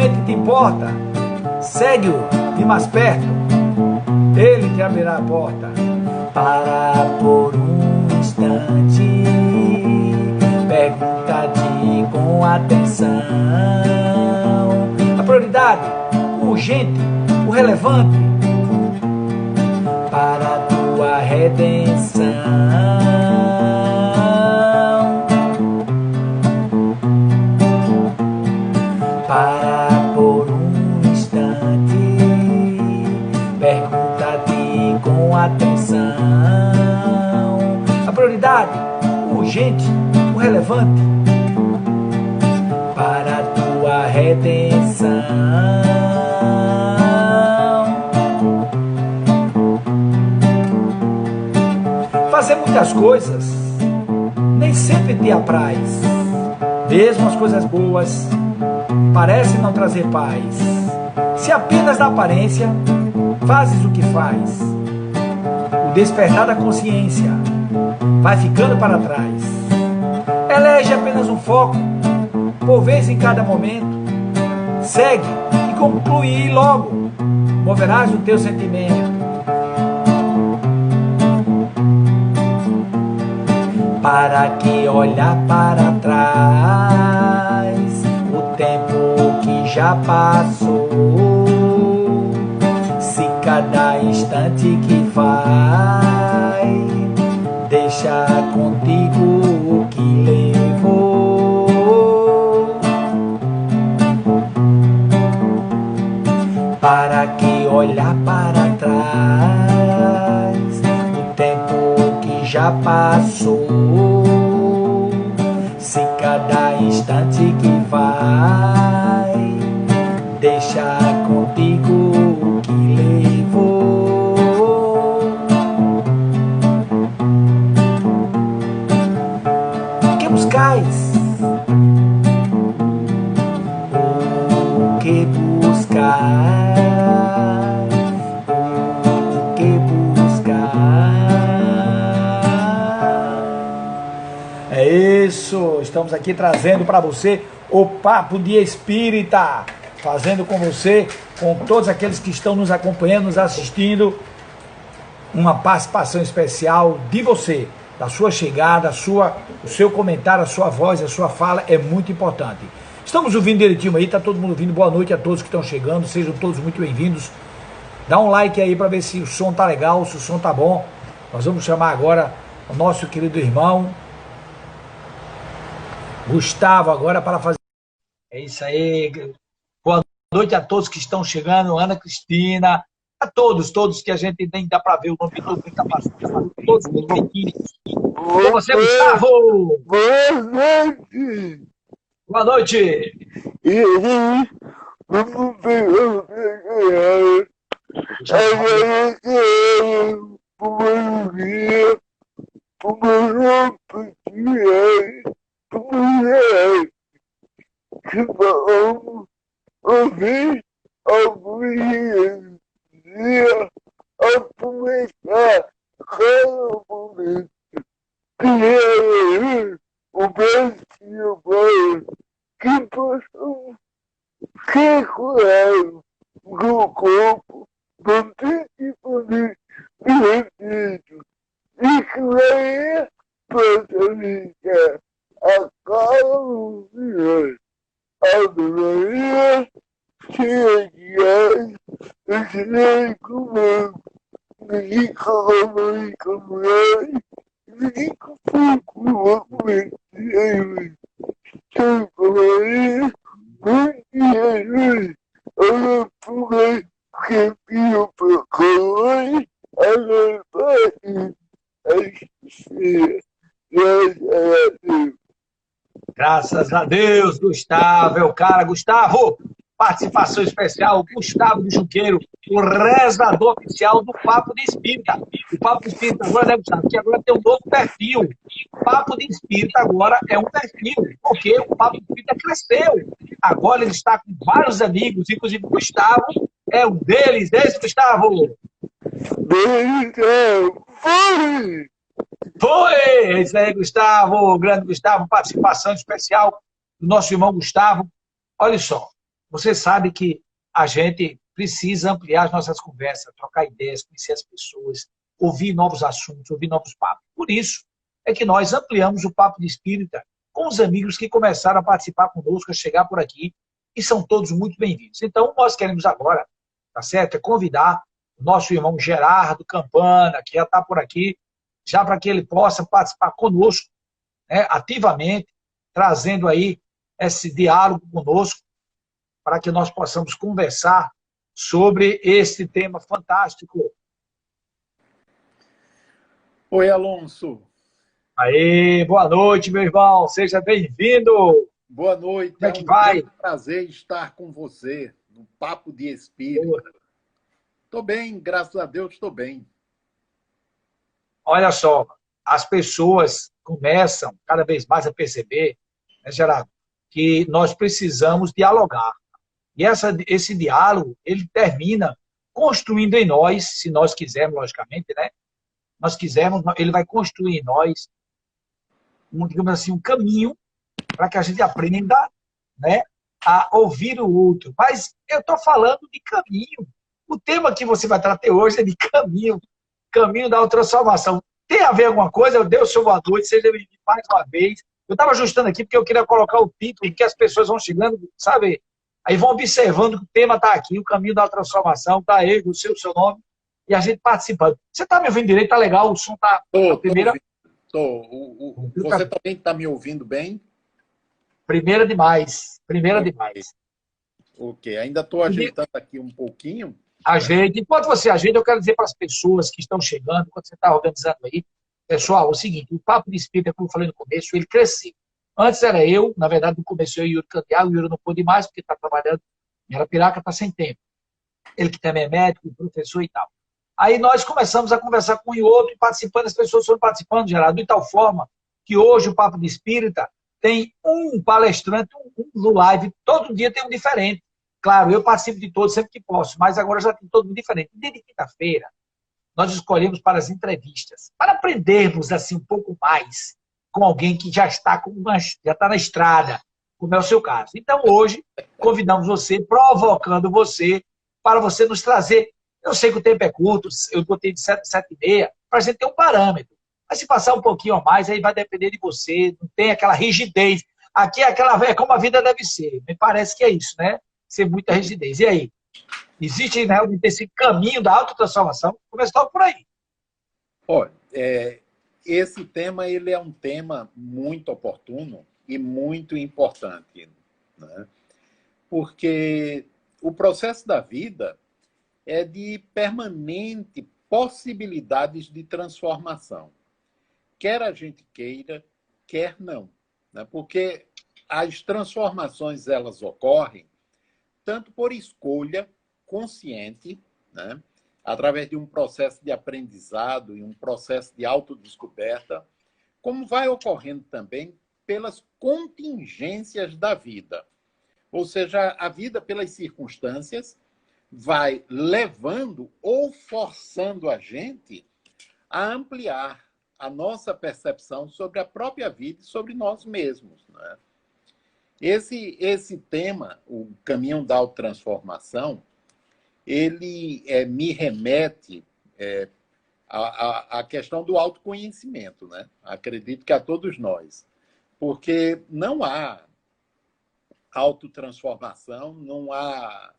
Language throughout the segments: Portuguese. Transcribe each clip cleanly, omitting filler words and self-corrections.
realmente te importa, segue-o de mais perto, ele te abrirá a porta. Para por um instante, pergunta-te com atenção. A prioridade, o urgente, o relevante, para a tua redenção. Para por um instante, pergunta-te com atenção. a prioridade, o urgente, o relevante, para a tua redenção. Fazer muitas coisas nem sempre te apraz, mesmo as coisas boas parecem não trazer paz. Se apenas na aparência fazes o que faz, o despertar da consciência vai ficando para trás. Elege apenas um foco, por vez em cada momento, segue e conclui e logo moverás o teu sentimento. Para que olhar para trás o tempo que já passou, se cada instante que vai deixa contigo o que levou. Para que olhar para trás o tempo que já passou, se cada instante que vai deixa contigo o que levou. Que buscais? O que buscar? O que buscar? É isso, estamos aqui trazendo para você o Papo de Espírita, fazendo com você, com todos aqueles que estão nos acompanhando, nos assistindo, uma participação especial de você, da sua chegada, o seu comentário, a sua voz, a sua fala é muito importante. Estamos ouvindo direitinho aí, tá todo mundo ouvindo, boa noite a todos que estão chegando, sejam todos muito bem-vindos. Dá um like aí para ver se o som tá legal, se o som tá bom. Nós vamos chamar agora o nosso querido irmão Gustavo agora para fazer. É isso aí. Boa noite a todos que estão chegando, Ana Cristina, a todos que a gente nem dá para ver o nome de todo mundo tá passando, todos muito pequenos. Com você, Gustavo! Boa noite! Boa noite! E aí, vamos pegar o agora quero uma dia, uma oportunidade, que vamos ouvir alguns dias a começar cada momento. Queria o Brasil que possam ser curados do corpo, do tipo de direito, e que vai facilitar a calma, a doença, cheia de ar, e comando, e como e pouco temporary, olha por que pio procurei, olha Graças a Deus, Gustavo é o cara. Gustavo, participação especial, Gustavo do Junqueiro, o rezador oficial do Papo de Espírita. O Papo de Espírita agora, né, Gustavo? Que agora tem um novo perfil. O Papo de Espírita agora é um perfil, porque o Papo de Espírita cresceu. Agora ele está com vários amigos, inclusive o Gustavo é um deles. É isso, Gustavo? Foi! É isso aí, Gustavo, o grande Gustavo, participação especial do nosso irmão Gustavo. Olha só, Você sabe que a gente precisa ampliar as nossas conversas, trocar ideias, conhecer as pessoas, ouvir novos assuntos, ouvir novos papos. Por isso é que nós ampliamos o Papo de Espírita com os amigos que começaram a participar conosco, a chegar por aqui, e são todos muito bem-vindos. Então, nós queremos agora, tá certo? É convidar o nosso irmão Gerardo Campana, que já está por aqui, já para que ele possa participar conosco, né, ativamente, trazendo aí esse diálogo conosco, para que nós possamos conversar sobre esse tema fantástico. Oi, Alonso. Aê, boa noite, meu irmão. Seja bem-vindo. Boa noite. Como é que vai? Um prazer estar com você no Papo de Espírito. Estou bem, graças a Deus, estou bem. Olha só, as pessoas começam cada vez mais a perceber, né, Gerardo, que nós precisamos dialogar. E esse diálogo, ele termina construindo em nós, se nós quisermos, logicamente, né? Nós quisermos, ele vai construir em nós, digamos assim, um caminho para que a gente aprenda, né, a ouvir o outro. Mas eu estou falando de caminho. O tema que você vai tratar hoje é de caminho, caminho da transformação. Tem a ver alguma coisa? Deus, seu boa noite, seja bem-vindo mais uma vez. Eu estava ajustando aqui porque eu queria colocar o título, que as pessoas vão chegando, sabe? Aí vão observando que o tema está aqui, o caminho da transformação, está aí, o seu nome, e a gente participando. Você está me ouvindo direito? Está legal? O som está... Primeira... Você também está me ouvindo bem? Primeira demais. Primeira demais. Ok, ainda estou ajeitando aqui um pouquinho. Ajeita. Enquanto você ajeita, eu quero dizer para as pessoas que estão chegando, enquanto você está organizando aí, pessoal, é o seguinte, o Papo de Espírita, como eu falei no começo, ele cresceu. Antes era eu, na verdade, no começo eu e o Yuri Candiago, o Yuri não pôde mais, porque está trabalhando em Arapiraca, está sem tempo. Ele que também é médico, professor e tal. Aí nós começamos a conversar com um e outro, e participando, as pessoas foram participando, Gerardo, de tal forma que hoje o Papo de Espírita tem um palestrante, no live, todo dia tem um diferente. Claro, eu participo de todos sempre que posso, mas agora já tem todo mundo diferente. Desde quinta-feira, nós escolhemos para as entrevistas, para aprendermos assim um pouco mais com alguém que já está na estrada, como é o seu caso. Então, hoje, convidamos você, provocando você, para você nos trazer. Eu sei que o tempo é curto, eu botei de 7h30, para a gente ter um parâmetro. Mas se passar um pouquinho a mais, aí vai depender de você, não tem aquela rigidez. Aqui é como a vida deve ser. Me parece que é isso, né? Ser muita rigidez. E aí? Existe realmente esse caminho da autotransformação? Começou por aí. Olha, esse tema ele é um tema muito oportuno e muito importante, né? Porque o processo da vida é de permanente possibilidades de transformação. Quer a gente queira, quer não, né? Porque as transformações elas ocorrem tanto por escolha consciente, né? Através de um processo de aprendizado e um processo de autodescoberta, como vai ocorrendo também pelas contingências da vida. Ou seja, a vida, pelas circunstâncias, vai levando ou forçando a gente a ampliar a nossa percepção sobre a própria vida e sobre nós mesmos, né? Esse tema, o caminho da autotransformação, ele me remete à questão do autoconhecimento, né? Acredito que a todos nós. Porque não há autotransformação, não há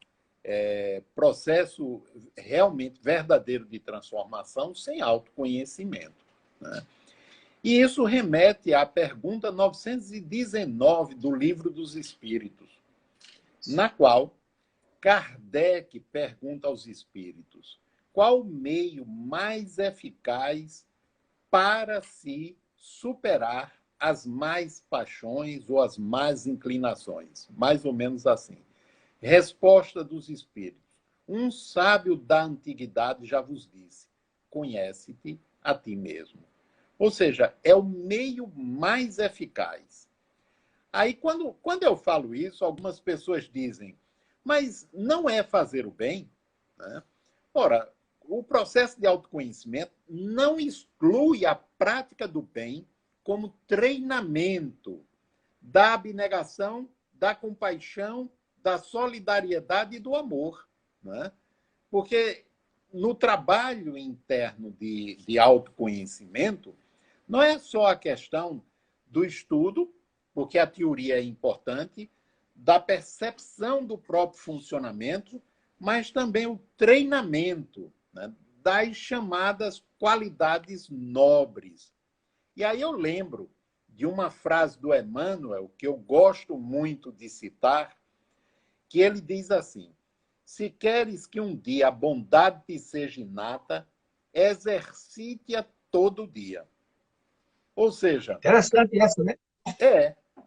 processo realmente verdadeiro de transformação sem autoconhecimento, né? E isso remete à pergunta 919 do Livro dos Espíritos, na qual Kardec pergunta aos espíritos: qual o meio mais eficaz para se superar as más paixões ou as más inclinações? Mais ou menos assim. Resposta dos espíritos: um sábio da antiguidade já vos disse: conhece-te a ti mesmo. Ou seja, é o meio mais eficaz. Aí, quando eu falo isso, algumas pessoas dizem: mas não é fazer o bem, né? Ora, o processo de autoconhecimento não exclui a prática do bem como treinamento da abnegação, da compaixão, da solidariedade e do amor, né? Porque no trabalho interno de autoconhecimento, não é só a questão do estudo, porque a teoria é importante, da percepção do próprio funcionamento, mas também o treinamento, né, das chamadas qualidades nobres. E aí eu lembro de uma frase do Emmanuel, que eu gosto muito de citar, que ele diz assim: se queres que um dia a bondade te seja inata, exercite-a todo dia. Ou seja, Interessante essa, né?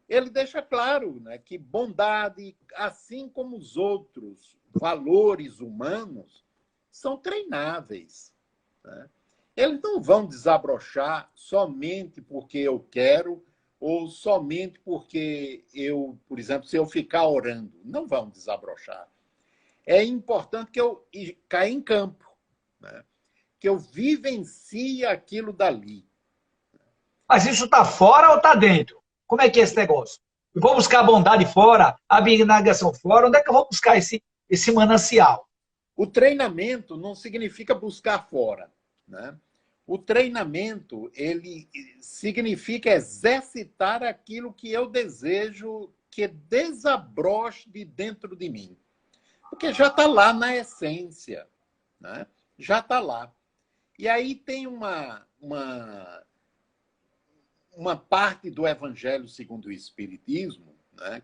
ele deixa claro, né, que bondade, assim como os outros valores humanos, são treináveis, né? Eles não vão desabrochar somente porque eu quero ou somente porque eu, por exemplo, se eu ficar orando, não vão desabrochar. É importante que eu caia em campo, né? Que eu vivencie aquilo dali. Mas isso está fora ou está dentro? Como é que é esse negócio? Eu vou buscar a bondade fora, a abnegação fora, onde é que eu vou buscar esse manancial? O treinamento não significa buscar fora, né? O treinamento, ele significa exercitar aquilo que eu desejo que desabroche de dentro de mim. Porque já está lá na essência, né? Já está lá. E aí tem uma parte do Evangelho segundo o Espiritismo, né?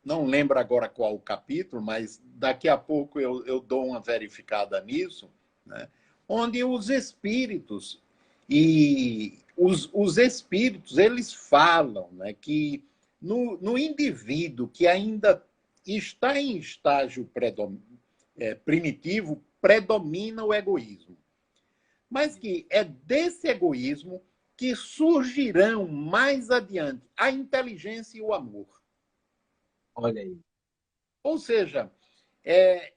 Não lembro agora qual o capítulo, mas daqui a pouco eu dou uma verificada nisso, né? Onde os espíritos os espíritos eles falam, né, que no indivíduo que ainda está em estágio primitivo, predomina o egoísmo. Mas que é desse egoísmo que surgirão mais adiante a inteligência e o amor. Olha aí. Ou seja, é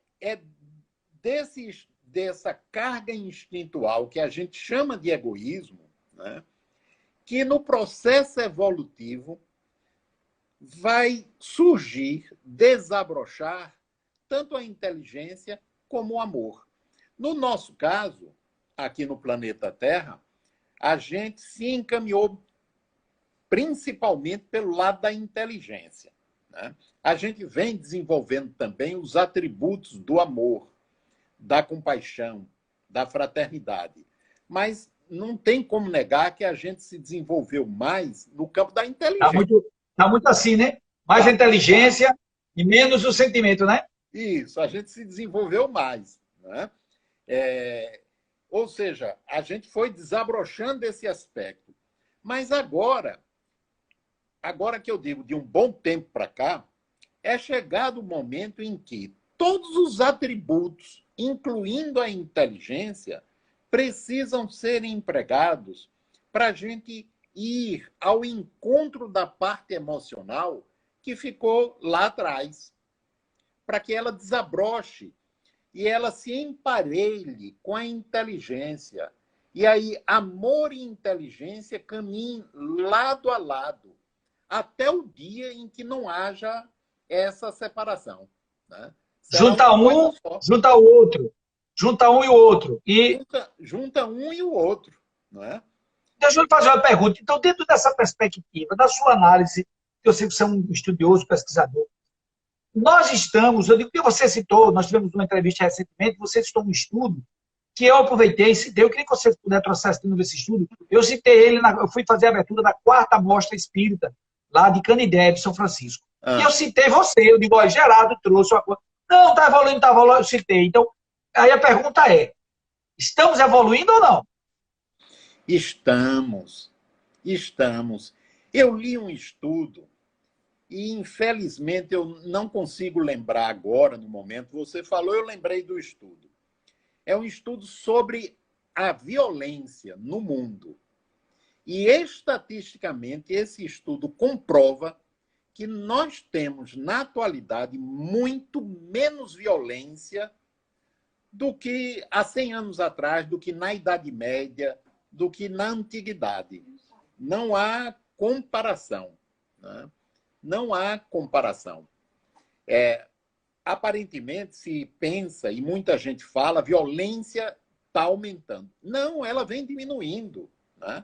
dessa carga instintual que a gente chama de egoísmo, né, que no processo evolutivo vai surgir, desabrochar tanto a inteligência como o amor. No nosso caso, aqui no planeta Terra, a gente se encaminhou principalmente pelo lado da inteligência, né? A gente vem desenvolvendo também os atributos do amor, da compaixão, da fraternidade. Mas não tem como negar que a gente se desenvolveu mais no campo da inteligência. Tá muito assim, né? Mais a inteligência e menos o sentimento, né? Isso, a gente se desenvolveu mais, né? Ou seja, a gente foi desabrochando esse aspecto. Mas agora que eu digo de um bom tempo para cá, é chegado o momento em que todos os atributos, incluindo a inteligência, precisam ser empregados para a gente ir ao encontro da parte emocional que ficou lá atrás, para que ela desabroche e ela se emparelhe com a inteligência. E aí, amor e inteligência caminhem lado a lado, até o dia em que não haja essa separação, né? Junta um, junta o outro. Junta um e o outro. E junta um e o outro, não é? deixa eu lhe fazer uma pergunta. Então, dentro dessa perspectiva, da sua análise, que eu sei que você é um estudioso, pesquisador, nós estamos, eu digo que você citou, nós tivemos uma entrevista recentemente, você citou um estudo que eu aproveitei e citei, eu queria que você pudesse trouxer esse estudo, eu citei ele, eu fui fazer a abertura da 4ª Mostra Espírita, lá de Canindé, de São Francisco. E eu citei você, eu digo, ó, Gerardo trouxe uma coisa. Não, está evoluindo, eu citei. Então, aí a pergunta é, estamos evoluindo ou não? Estamos. Eu li um estudo e, infelizmente, eu não consigo lembrar agora, no momento. Você falou, eu lembrei do estudo. É um estudo sobre a violência no mundo. E, estatisticamente, esse estudo comprova que nós temos, na atualidade, muito menos violência do que há 100 anos atrás, do que na Idade Média, do que na Antiguidade. Não há comparação, né? Não há comparação. Aparentemente se pensa, e muita gente fala, a violência está aumentando. Não, ela vem diminuindo. Né?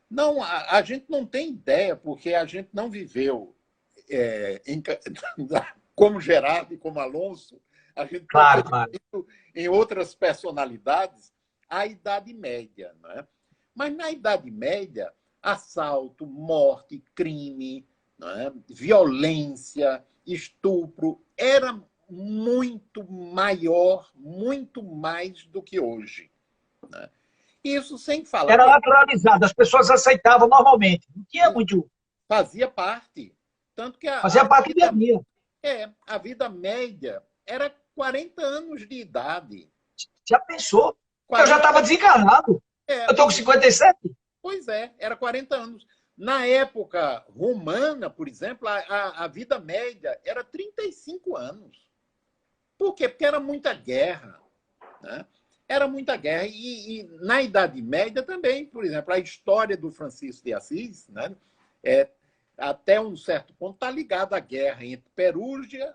Não, a gente não tem ideia, porque a gente não viveu como Gerardo e como Alonso, a gente Claro, pode claro. ter visto em outras personalidades a Idade Média. Né? Mas na Idade Média, assalto, morte, crime, né? Violência, estupro, era muito maior, muito mais do que hoje. Né? Isso sem falar Era que naturalizado, as pessoas aceitavam normalmente. Não tinha muito. fazia parte. Tanto que Fazia parte do dia a dia. a vida média era 40 anos de idade. Já pensou? Eu já 40, estava desencarnado. Eu estou com 57. pois é, era 40 anos. Na época romana, por exemplo, a vida média era 35 anos. Por quê? Porque era muita guerra. Né? Era muita guerra. E na Idade Média também, por exemplo, a história do Francisco de Assis, né? Até um certo ponto, está ligada à guerra entre Perúgia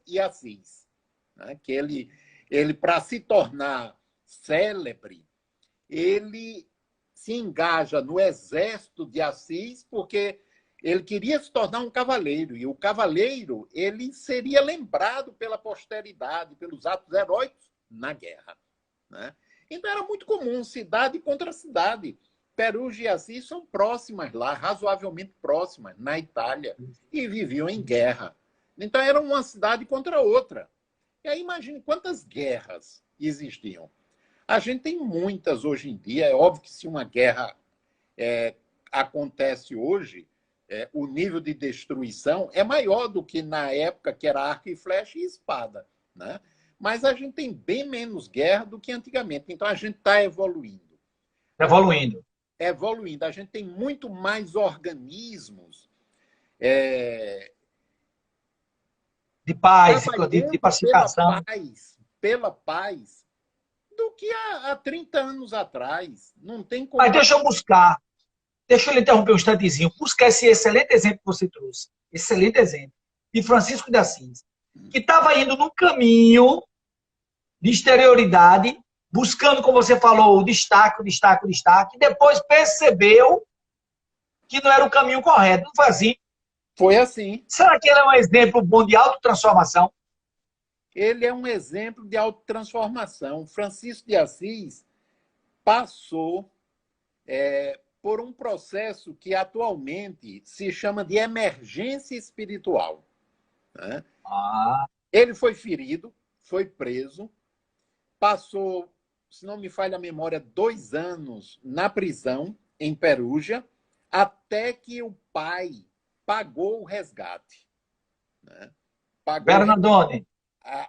e Assis. Né? Que ele para se tornar célebre, ele se engaja no exército de Assis porque ele queria se tornar um cavaleiro, e o cavaleiro ele seria lembrado pela posteridade, pelos atos heróicos na guerra. Né? Então era muito comum, cidade contra cidade. Perúgia e Assis são próximas lá, razoavelmente próximas, na Itália, e viviam em guerra. Então era uma cidade contra outra. E aí imagine quantas guerras existiam. A gente tem muitas hoje em dia. É óbvio que se uma guerra acontece hoje, o nível de destruição é maior do que na época que era arco e flecha e espada. Né? Mas a gente tem bem menos guerra do que antigamente. Então a gente está evoluindo. Evoluindo. A gente tem muito mais organismos De paz, de pacificação. pela paz do que há 30 anos atrás. Não tem como... Mas deixa eu lhe interromper um instantezinho, buscar esse excelente exemplo que você trouxe, excelente exemplo, de Francisco de Assis, que estava indo num caminho de exterioridade, buscando, como você falou, o destaque, e depois percebeu que não era o caminho correto. Não foi assim? Foi assim. Será que ele é um exemplo bom de autotransformação? Ele é um exemplo de autotransformação. Francisco de Assis passou por um processo que atualmente se chama de emergência espiritual. Né? Ele foi ferido, foi preso, passou, se não me falha a memória, 2 anos na prisão, em Perúgia, até que o pai pagou o resgate. Né? Bernardone.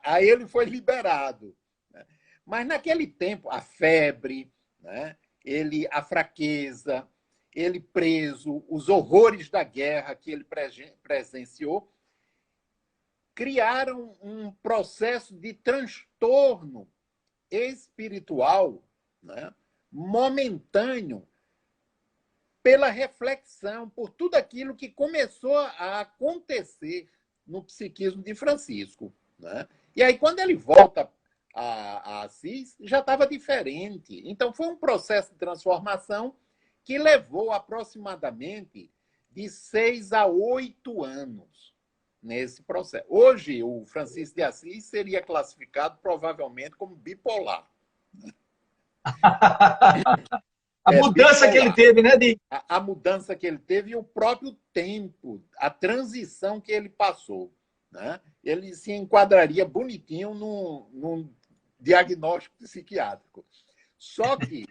Aí ele foi liberado. Né? Mas naquele tempo, a febre, né? A fraqueza, ele preso, os horrores da guerra que ele presenciou, criaram um processo de transtorno espiritual, né? Momentâneo, pela reflexão, por tudo aquilo que começou a acontecer no psiquismo de Francisco. Né? E aí, quando ele volta a Assis, já estava diferente. Então, foi um processo de transformação que levou aproximadamente de 6 a 8 anos nesse processo. Hoje, o Francisco de Assis seria classificado provavelmente como bipolar. A mudança que ele teve, né? A mudança que ele teve e o próprio tempo, a transição que ele passou. Né? Ele se enquadraria bonitinho num diagnóstico psiquiátrico. Só que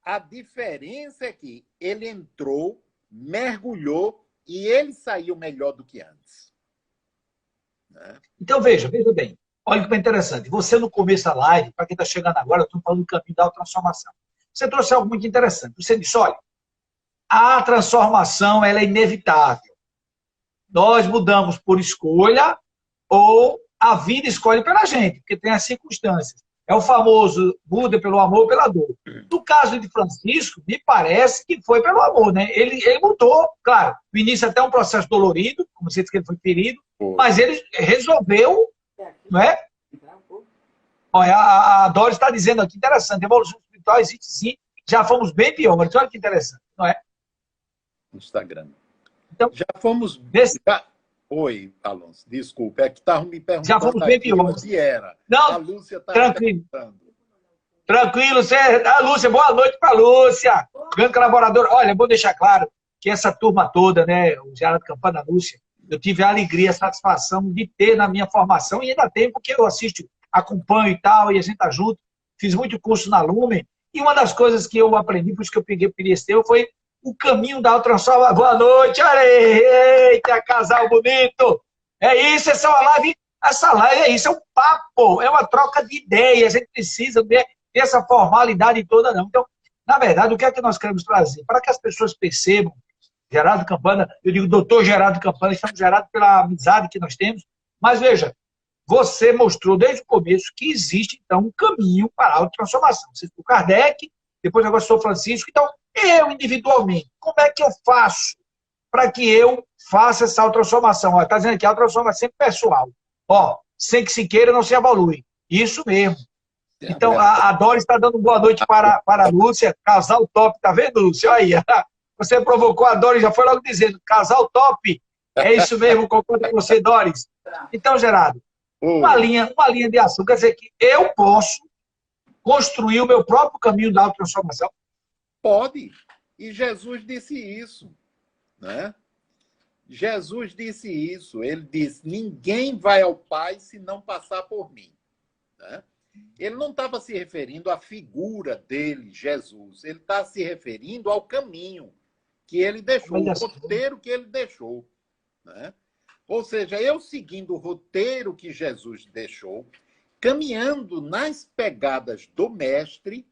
a diferença é que ele entrou, mergulhou e ele saiu melhor do que antes. Né? Então, veja bem. Olha que interessante. Você, no começo da live, para quem está chegando agora, eu estou falando do caminho da transformação. Você trouxe algo muito interessante. Você disse, olha, a transformação ela é inevitável. Nós mudamos por escolha ou a vida escolhe pela gente, porque tem as circunstâncias. É o famoso muda pelo amor ou pela dor. No caso de Francisco, me parece que foi pelo amor, né? Ele mudou, claro, no início até um processo dolorido, como você disse que ele foi ferido, mas ele resolveu, não é? Olha, a Doris está dizendo aqui, interessante, evolução espiritual existe sim, já fomos bem piores. Olha que interessante, não é? Instagram. Então, Já fomos... nesse... Oi, Alonso, desculpa, é que estavam me perguntando já fomos bem piores. onde era. Não, a Lúcia está tranquilo. perguntando. Tranquilo, a Lúcia, boa noite para a Lúcia, grande colaboradora. Olha, vou deixar claro que essa turma toda, né, o Gerardo Campana, a Lúcia, eu tive a alegria, a satisfação de ter na minha formação, e ainda tem, porque eu assisto, acompanho e tal, e a gente tá junto, fiz muito curso na Lumen, e uma das coisas que eu aprendi, por isso que eu peguei esse teu, foi o caminho da autotransformação. Boa noite, olha aí, eita, casal bonito. É isso, essa live é isso, é um papo, é uma troca de ideias, a gente precisa ter essa formalidade toda, não. Então, na verdade, o que é que nós queremos trazer? Para que as pessoas percebam, Gerardo Campana, eu digo doutor Gerardo Campana, estamos gerados pela amizade que nós temos, mas veja, você mostrou desde o começo que existe, então, um caminho para a autotransformação. Você foi Kardec, depois agora sou Francisco, então, eu individualmente, como é que eu faço para que eu faça essa autotransformação? Está dizendo aqui, a autotransformação é sempre pessoal. Ó, sem que se queira, não se evolui. Isso mesmo. Então, a Doris está dando boa noite para a Lúcia, casal top, tá vendo, Lúcia? Aí, você provocou a Doris, já foi logo dizendo, casal top, é isso mesmo, concordo com você, Doris. Então, Gerardo, uma linha de ação, quer dizer que eu posso construir o meu próprio caminho da autotransformação? Pode, e Jesus disse isso, né? Jesus disse isso, ele disse, ninguém vai ao Pai se não passar por mim, né? Ele não estava se referindo à figura dele, Jesus. Ele está se referindo ao caminho que ele deixou, o roteiro que ele deixou, né? Ou seja, eu seguindo o roteiro que Jesus deixou, caminhando nas pegadas do Mestre,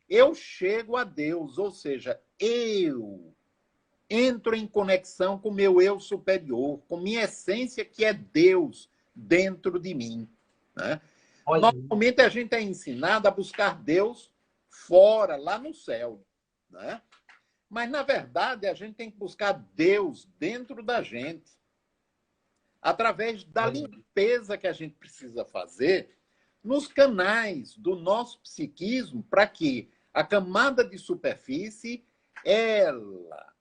eu chego a Deus. Ou seja, eu entro em conexão com meu eu superior, com minha essência que é Deus dentro de mim, né? Normalmente a gente é ensinado a buscar Deus fora, lá no céu, né? Mas, na verdade, a gente tem que buscar Deus dentro da gente, através da limpeza que a gente precisa fazer nos canais do nosso psiquismo, para que a camada de superfície, ela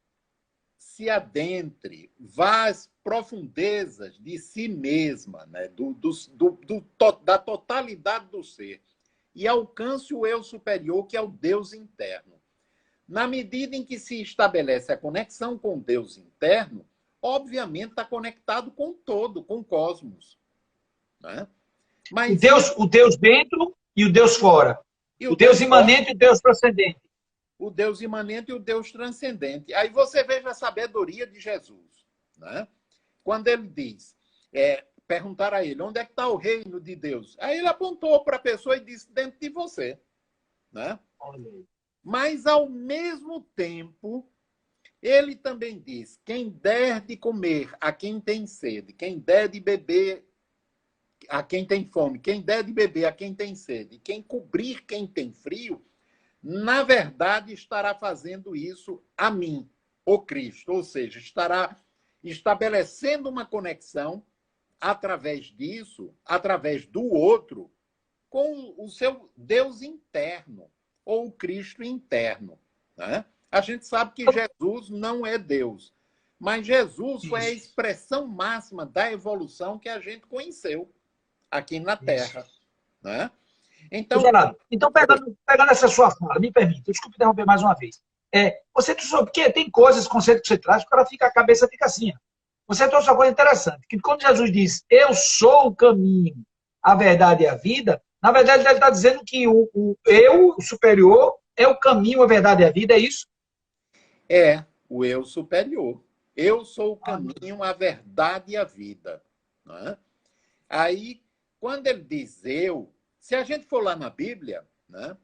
se adentre, vá às profundezas de si mesma, né? Da totalidade do ser, e alcance o eu superior, que é o Deus interno. Na medida em que se estabelece a conexão com o Deus interno, obviamente está conectado com o todo, com o cosmos, né? Mas o Deus dentro e o Deus fora. O Deus imanente e o Deus transcendente. O Deus imanente e o Deus transcendente. Aí você veja a sabedoria de Jesus, né? Quando ele diz, perguntaram a ele, onde é que está o reino de Deus? Aí ele apontou para a pessoa e disse, dentro de você, né? Mas, ao mesmo tempo, ele também diz, quem der de comer a quem tem sede, quem der de beber a quem tem fome, quem der de beber a quem tem sede, quem cobrir quem tem frio, na verdade, estará fazendo isso a mim, o Cristo. Ou seja, estará estabelecendo uma conexão através disso, através do outro, com o seu Deus interno, ou o Cristo interno, né? A gente sabe que Jesus não é Deus, mas Jesus foi a expressão máxima da evolução que a gente conheceu aqui na Terra, né? Então, Gerardo, pegando essa sua fala, me permita, desculpe interromper mais uma vez. Você trouxe, porque tem coisas, conceitos que você traz, que a cabeça fica assim. Você trouxe uma coisa interessante, que quando Jesus diz, eu sou o caminho, a verdade e a vida, na verdade ele está dizendo que o eu superior é o caminho, a verdade e a vida, é isso? É, o eu superior. Eu sou o caminho, a verdade e a vida, né? Aí, quando ele diz eu, se a gente for lá na Bíblia, né,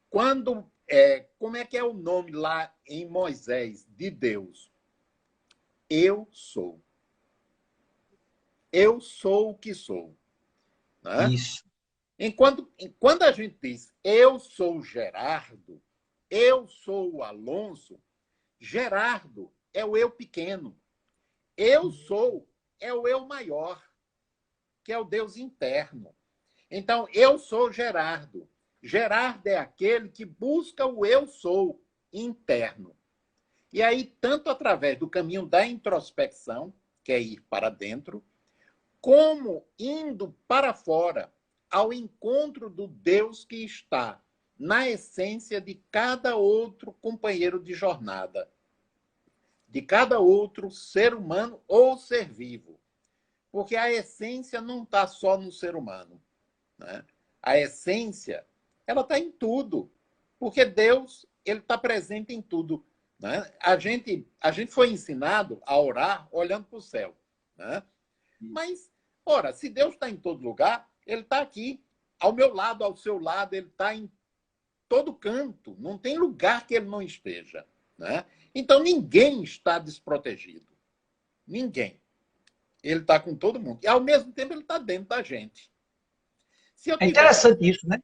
como é que é o nome lá em Moisés de Deus? Eu sou. Eu sou o que sou, né? Isso. Quando a gente diz eu sou Gerardo, eu sou o Alonso, Gerardo é o eu pequeno. Eu sou é o eu maior, que é o Deus interno. Então, eu sou Gerardo. Gerardo é aquele que busca o eu sou interno. E aí, tanto através do caminho da introspecção, que é ir para dentro, como indo para fora, ao encontro do Deus que está na essência de cada outro companheiro de jornada, de cada outro ser humano ou ser vivo. Porque a essência não está só no ser humano, né? A essência, ela está em tudo. Porque Deus, ele está presente em tudo, né? A gente foi ensinado a orar olhando para o céu, né? Mas, ora, se Deus está em todo lugar, ele está aqui, ao meu lado, ao seu lado, ele está em todo canto. Não tem lugar que ele não esteja, né? Então, ninguém está desprotegido. Ninguém. Ele está com todo mundo. E, ao mesmo tempo, ele está dentro da gente. É interessante isso, né?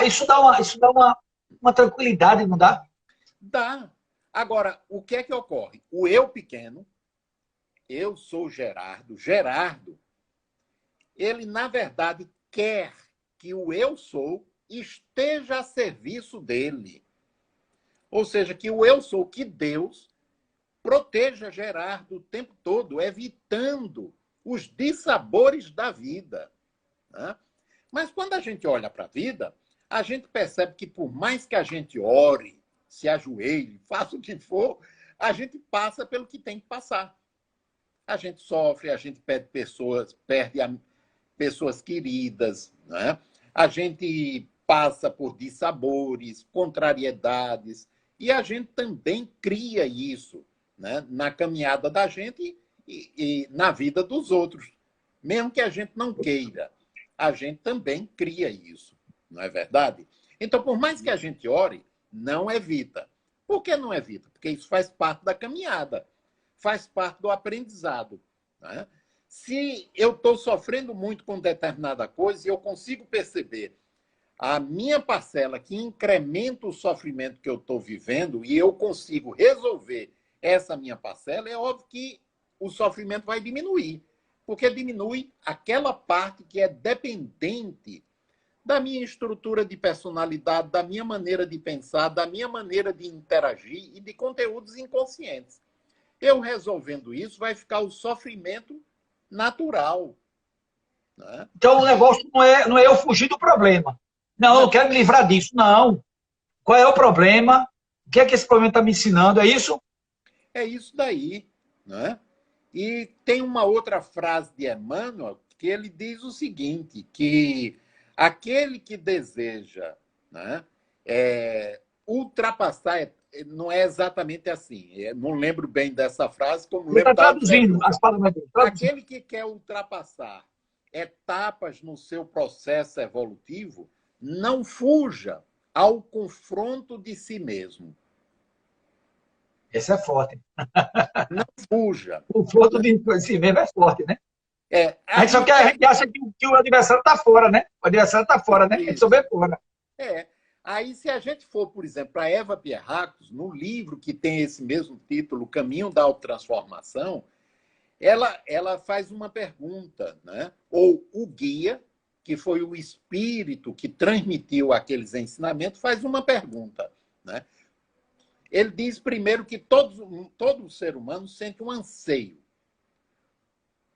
Isso dá uma tranquilidade, não dá? Dá. Agora, o que é que ocorre? O eu pequeno, eu sou Gerardo, ele, na verdade, quer que o eu sou esteja a serviço dele. Ou seja, que o eu sou, que Deus proteja Gerardo o tempo todo, evitando os dissabores da vida, né? Mas quando a gente olha para a vida, a gente percebe que por mais que a gente ore, se ajoelhe, faça o que for, a gente passa pelo que tem que passar. A gente sofre, a gente perde pessoas queridas, né? A gente passa por dissabores, contrariedades, e a gente também cria isso, né? Na caminhada da gente e na vida dos outros. Mesmo que a gente não queira, a gente também cria isso, não é verdade? Então, por mais que a gente ore, não evita. Por que não evita? Porque isso faz parte da caminhada, faz parte do aprendizado, né? Se eu estou sofrendo muito com determinada coisa e eu consigo perceber a minha parcela que incrementa o sofrimento que eu estou vivendo e eu consigo resolver essa minha parcela, é óbvio que o sofrimento vai diminuir, porque diminui aquela parte que é dependente da minha estrutura de personalidade, da minha maneira de pensar, da minha maneira de interagir e de conteúdos inconscientes. Eu resolvendo isso, vai ficar o sofrimento natural, né? Então, o negócio não é eu fugir do problema. Não, eu quero me livrar disso. Não. Qual é o problema? O que é que esse problema está me ensinando? É isso? É isso daí, né? E tem uma outra frase de Emmanuel que ele diz o seguinte, que aquele que deseja, né, ultrapassar, não é exatamente assim, não lembro bem dessa frase, como Ele está lembro da outra. traduzindo as palavras dele. Aquele que quer ultrapassar etapas no seu processo evolutivo, não fuja ao confronto de si mesmo. Esse é forte. Não fuja. O confronto de si mesmo é forte, né? A gente Aí, acha que o adversário está fora, né? O adversário está fora, né? Ele souber fora. Aí, se a gente for, por exemplo, para Eva Pierracos, no livro que tem esse mesmo título, Caminho da Autotransformação, ela faz uma pergunta, né? Ou o guia, que foi o espírito que transmitiu aqueles ensinamentos, faz uma pergunta, né? Ele diz primeiro que todo ser humano sente um anseio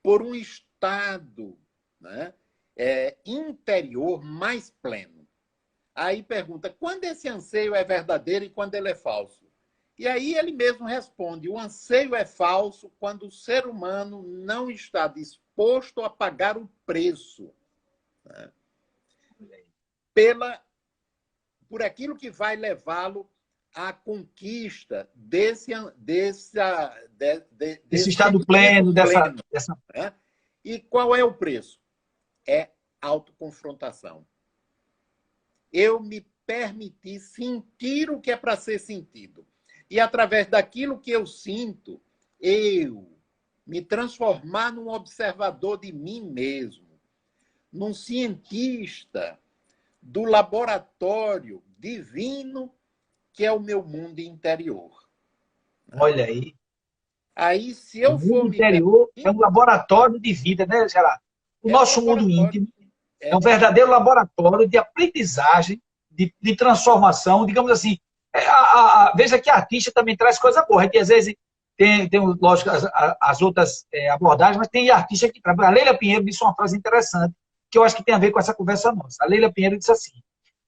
por um estado, né, interior mais pleno. Aí pergunta, quando esse anseio é verdadeiro e quando ele é falso? E aí ele mesmo responde, o anseio é falso quando o ser humano não está disposto a pagar o preço, né, por aquilo que vai levá-lo à conquista desse estado pleno, dessa... né? E qual é o preço? É autoconfrontação. Eu me permiti sentir o que é para ser sentido. E, através daquilo que eu sinto, eu me transformar num observador de mim mesmo, num cientista do laboratório divino que é o meu mundo interior. Olha aí. Aí, se O eu for mundo me interior permitir, é um laboratório de vida, né, Gerardo? O é um nosso mundo laboratório. íntimo é um verdadeiro laboratório de aprendizagem, de transformação, digamos assim. Veja que a artista também traz coisa boa. A gente, às vezes, tem lógico, as outras abordagens, mas tem artista que trabalha. A Leila Pinheiro disse uma frase interessante, que eu acho que tem a ver com essa conversa nossa. A Leila Pinheiro disse assim: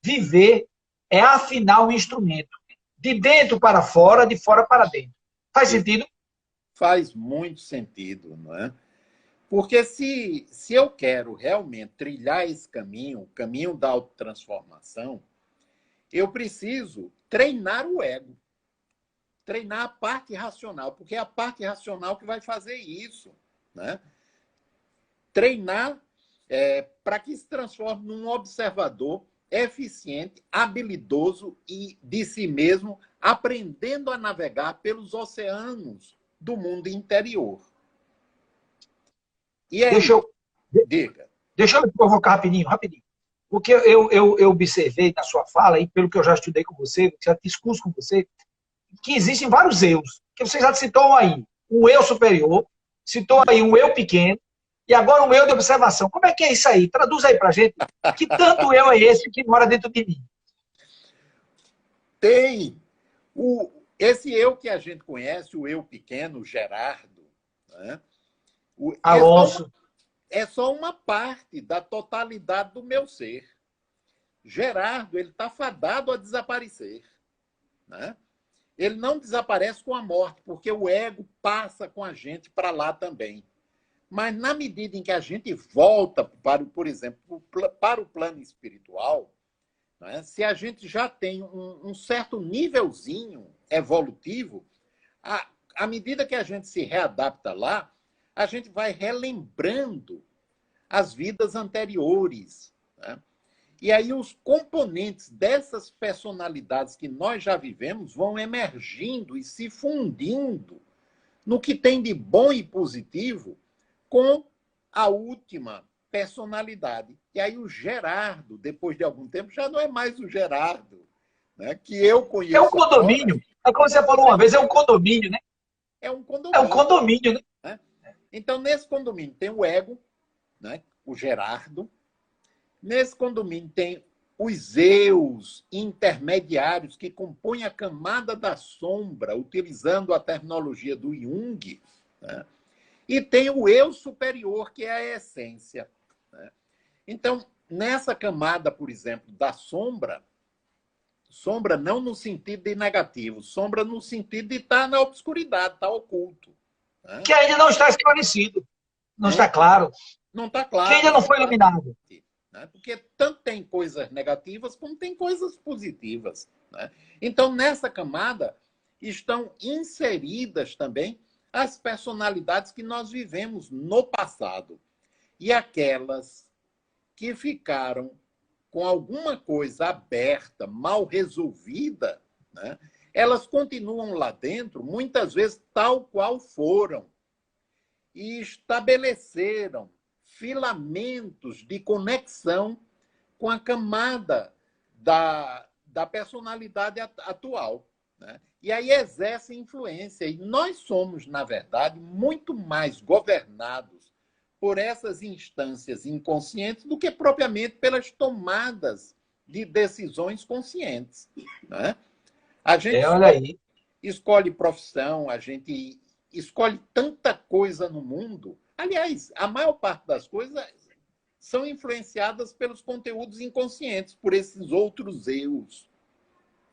viver é afinar o instrumento, de dentro para fora, de fora para dentro. Faz sentido? Faz muito sentido, não é? Porque se eu quero realmente trilhar esse caminho, o caminho da autotransformação, eu preciso treinar o ego, treinar a parte racional, porque é a parte racional que vai fazer isso, né? Treinar para que se transforme num observador eficiente, habilidoso e de si mesmo, aprendendo a navegar pelos oceanos do mundo interior. E aí, diga. Deixa eu me provocar rapidinho. Porque eu observei na sua fala, e pelo que eu já estudei com você, já discusso com você, que existem vários eus, que você já citou aí. Um eu superior, citou aí um eu pequeno, e agora um eu de observação. Como é que é isso aí? Traduz aí pra gente. Que tanto eu é esse que mora dentro de mim? Tem esse eu que a gente conhece, o eu pequeno, o Gerardo, né? Alonso. É só uma parte da totalidade do meu ser. Gerardo, ele está fadado a desaparecer, né? Ele não desaparece com a morte, porque o ego passa com a gente para lá também. Mas na medida em que a gente volta, por exemplo, para o plano espiritual, né, se a gente já tem um certo nívelzinho evolutivo, à medida que a gente se readapta lá, a gente vai relembrando as vidas anteriores, né? E aí os componentes dessas personalidades que nós já vivemos vão emergindo e se fundindo no que tem de bom e positivo com a última personalidade. E aí o Gerardo, depois de algum tempo, já não é mais o Gerardo, né, que eu conheço. É um condomínio. Agora. É como você falou uma vez, é um condomínio, né? É um condomínio. É um condomínio, né? Então, nesse condomínio tem o ego, né, o Gerardo. Nesse condomínio tem os eus intermediários que compõem a camada da sombra, utilizando a terminologia do Jung, né? E tem o eu superior, que é a essência, né? Então, nessa camada, por exemplo, da sombra, sombra não no sentido de negativo, sombra no sentido de estar na obscuridade, estar oculto, né? Que ainda não está esclarecido, não está claro. Não está claro. Que ainda não foi iluminado. Né? Porque tanto tem coisas negativas como tem coisas positivas, né? Então, nessa camada estão inseridas também as personalidades que nós vivemos no passado. E aquelas que ficaram com alguma coisa aberta, mal resolvida, né? Elas continuam lá dentro, muitas vezes tal qual foram, e estabeleceram filamentos de conexão com a camada da personalidade atual, né? E aí exerce influência. E nós somos, na verdade, muito mais governados por essas instâncias inconscientes do que propriamente pelas tomadas de decisões conscientes, né? A gente escolhe profissão, a gente escolhe tanta coisa no mundo. Aliás, a maior parte das coisas são influenciadas pelos conteúdos inconscientes, por esses outros eus,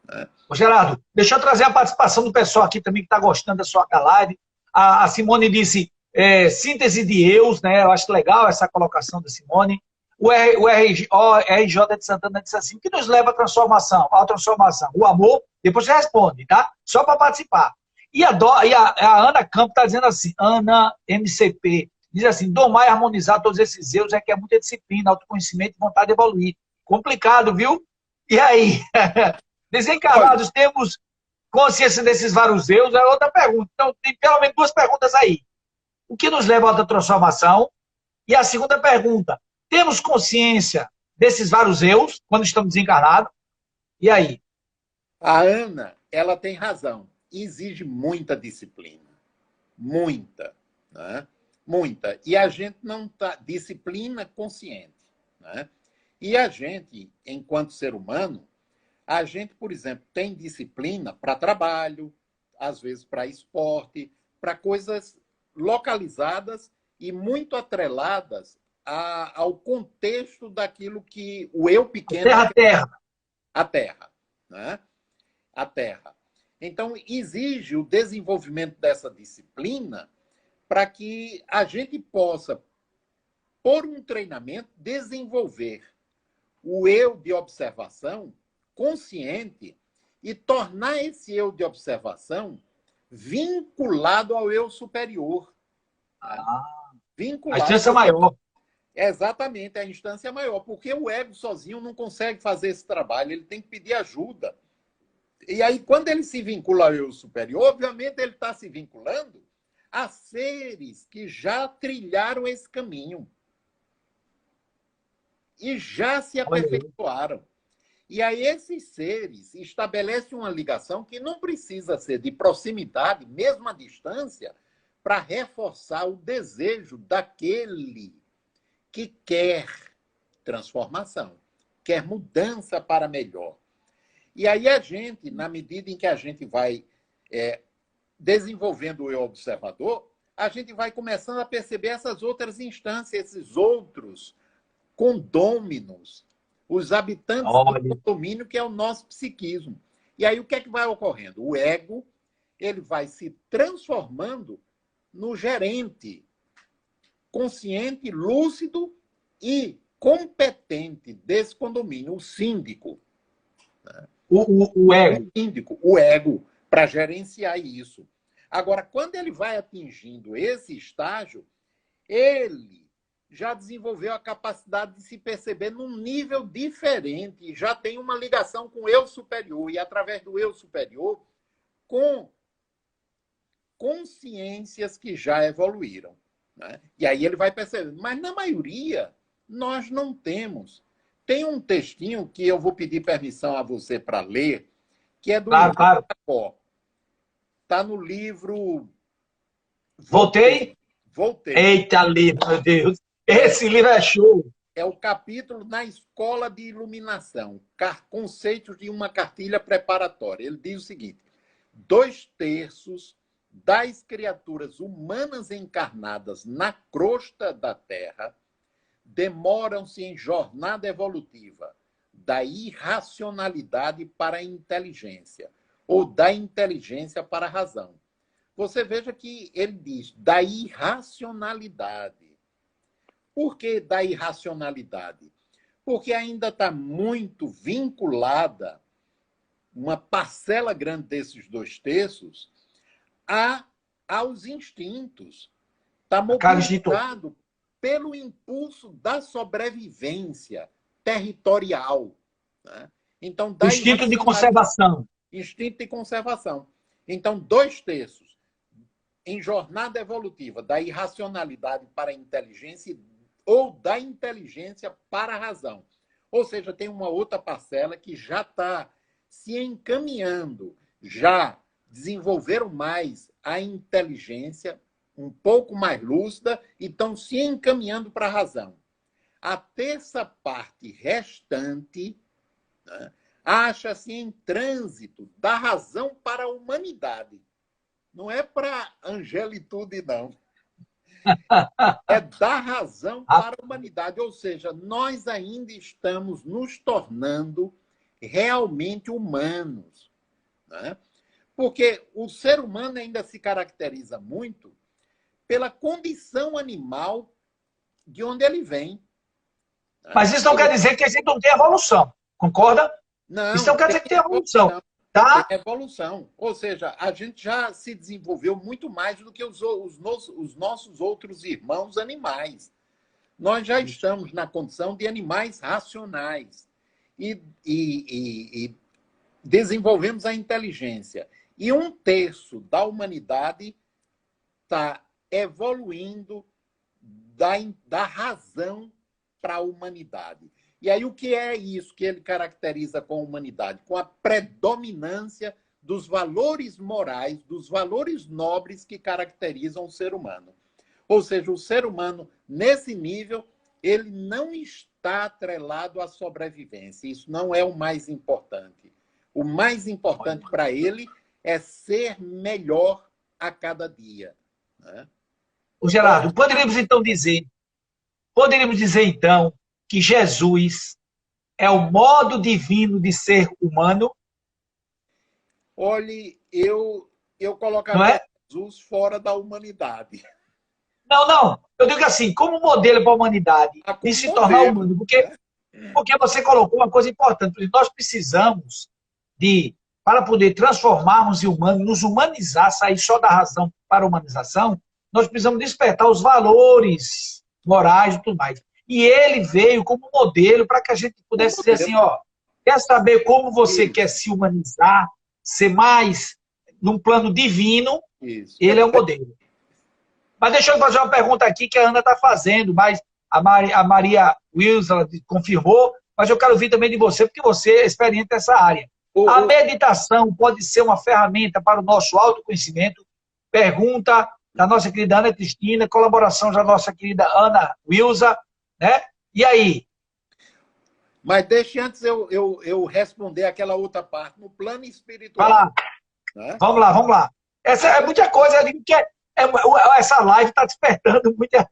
né? Ô, Gerardo, deixa eu trazer a participação do pessoal aqui também que está gostando da sua live. A Simone disse síntese de eus, né? Eu acho legal essa colocação da Simone. O RJ de Santana disse assim: o que nos leva à transformação? À transformação? O amor? Depois você responde, tá? Só para participar. E a Ana Campos está dizendo assim, Ana MCP, diz assim: domar e harmonizar todos esses eus requer muita disciplina, autoconhecimento e vontade de evoluir. Complicado, viu? E aí? Desencarnados, temos consciência desses vários eus? É outra pergunta. Então, tem pelo menos duas perguntas aí. O que nos leva à transformação? E a segunda pergunta: temos consciência desses vários eus, quando estamos desencarnados. E aí? A Ana, ela tem razão. Exige muita disciplina. Muita. Né? Muita. E a gente não está... Disciplina consciente. Né? E a gente, enquanto ser humano, a gente, por exemplo, tem disciplina para trabalho, às vezes para esporte, para coisas localizadas e muito atreladas ao contexto daquilo que o eu pequeno... Terra. A Terra. Né? A Terra. Então, exige o desenvolvimento dessa disciplina para que a gente possa, por um treinamento, desenvolver o eu de observação consciente e tornar esse eu de observação vinculado ao eu superior. A instância maior. Exatamente, a instância maior. Porque o ego sozinho não consegue fazer esse trabalho, ele tem que pedir ajuda. E aí, quando ele se vincula ao eu superior, obviamente ele está se vinculando a seres que já trilharam esse caminho e já se aperfeiçoaram. E aí esses seres estabelecem uma ligação que não precisa ser de proximidade, mesmo à distância, para reforçar o desejo daquele que quer transformação, quer mudança para melhor. E aí a gente, na medida em que a gente vai desenvolvendo o eu observador, a gente vai começando a perceber essas outras instâncias, esses outros condôminos, os habitantes do condomínio, que é o nosso psiquismo. E aí o que é que vai ocorrendo? O ego, ele vai se transformando no gerente consciente, lúcido e competente desse condomínio, o síndico. Né? O ego. O síndico, o ego, para gerenciar isso. Agora, quando ele vai atingindo esse estágio, ele já desenvolveu a capacidade de se perceber num nível diferente, já tem uma ligação com o eu superior, e através do eu superior, com consciências que já evoluíram. Né? E aí ele vai percebendo. Mas, na maioria, nós não temos. Tem um textinho que eu vou pedir permissão a você para ler, que é do Claro. Está no livro... Voltei? Voltei. Eita livro, meu Deus. Esse livro é show. É o capítulo Na Escola de Iluminação, conceitos de uma cartilha preparatória. Ele diz o seguinte: 2/3 das criaturas humanas encarnadas na crosta da Terra demoram-se em jornada evolutiva da irracionalidade para a inteligência, ou da inteligência para a razão. Você veja que ele diz da irracionalidade. Por que da irracionalidade? Porque ainda está muito vinculada uma parcela grande desses 2/3 aos instintos. Está mobilizado pelo impulso da sobrevivência territorial. Né? Então, Instinto de conservação. Instinto de conservação. Então, 2/3 em jornada evolutiva da irracionalidade para a inteligência ou da inteligência para a razão. Ou seja, tem uma outra parcela que já está se encaminhando, já desenvolveram mais a inteligência, um pouco mais lúcida, e estão se encaminhando para a razão. A terça parte restante, né, acha-se em trânsito da razão para a humanidade. Não é para angelitude, não. É da razão para a humanidade. Ou seja, nós ainda estamos nos tornando realmente humanos. Né? Porque o ser humano ainda se caracteriza muito pela condição animal de onde ele vem. Né? Mas isso não quer dizer que a gente não tem evolução. Concorda? Não, isso não quer dizer que tem evolução. Tá? Tem evolução. Ou seja, a gente já se desenvolveu muito mais do que os nossos outros irmãos animais. Nós já estamos na condição de animais racionais. E desenvolvemos a inteligência. E 1/3 da humanidade está evoluindo da razão para a humanidade. E aí, o que é isso que ele caracteriza com a humanidade? Com a predominância dos valores morais, dos valores nobres que caracterizam o ser humano. Ou seja, o ser humano, nesse nível, ele não está atrelado à sobrevivência. Isso não é o mais importante. O mais importante para ele é ser melhor a cada dia. Né? Ô, Gerardo, poderíamos dizer então que Jesus é o modo divino de ser humano, Olhe, eu não colocaria é? Jesus fora da humanidade. Não, não. Eu digo assim, como modelo para a humanidade de Como se tornar modelo, humano, né? porque você colocou uma coisa importante. Nós precisamos de, para poder transformarmos em humano, nos humanizar, sair só da razão para a humanização, nós precisamos despertar os valores morais e tudo mais. E ele veio como modelo para que a gente pudesse dizer assim, ó, quer saber como você quer se humanizar, ser mais num plano divino, Isso. ele é o modelo. Mas deixa eu fazer uma pergunta aqui que a Ana está fazendo, mas a Maria Wills, ela confirmou, mas eu quero ouvir também de você, porque você é experiente nessa área. A meditação pode ser uma ferramenta para o nosso autoconhecimento? Pergunta da nossa querida Ana Cristina, colaboração da nossa querida Ana Wilsa, né? E aí? Mas deixe antes eu responder aquela outra parte, no plano espiritual. Vai lá. Né? Vamos lá. Essa é muita coisa, eu digo que essa live está despertando muita...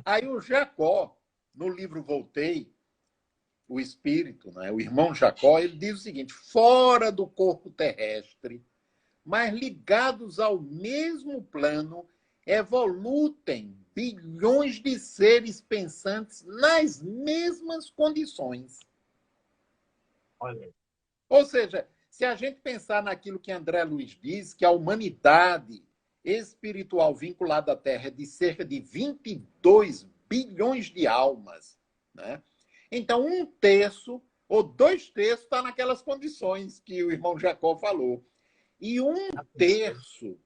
Aí o Jacó, no livro Voltei, o espírito, né, o irmão Jacó, ele diz o seguinte: fora do corpo terrestre, mas ligados ao mesmo plano, evolutem bilhões de seres pensantes nas mesmas condições. Olha. Ou seja, se a gente pensar naquilo que André Luiz diz, que a humanidade espiritual vinculada à Terra é de cerca de 22 bilhões de almas, né? Então, 1/3 ou 2/3 está naquelas condições que o irmão Jacó falou. E 1/3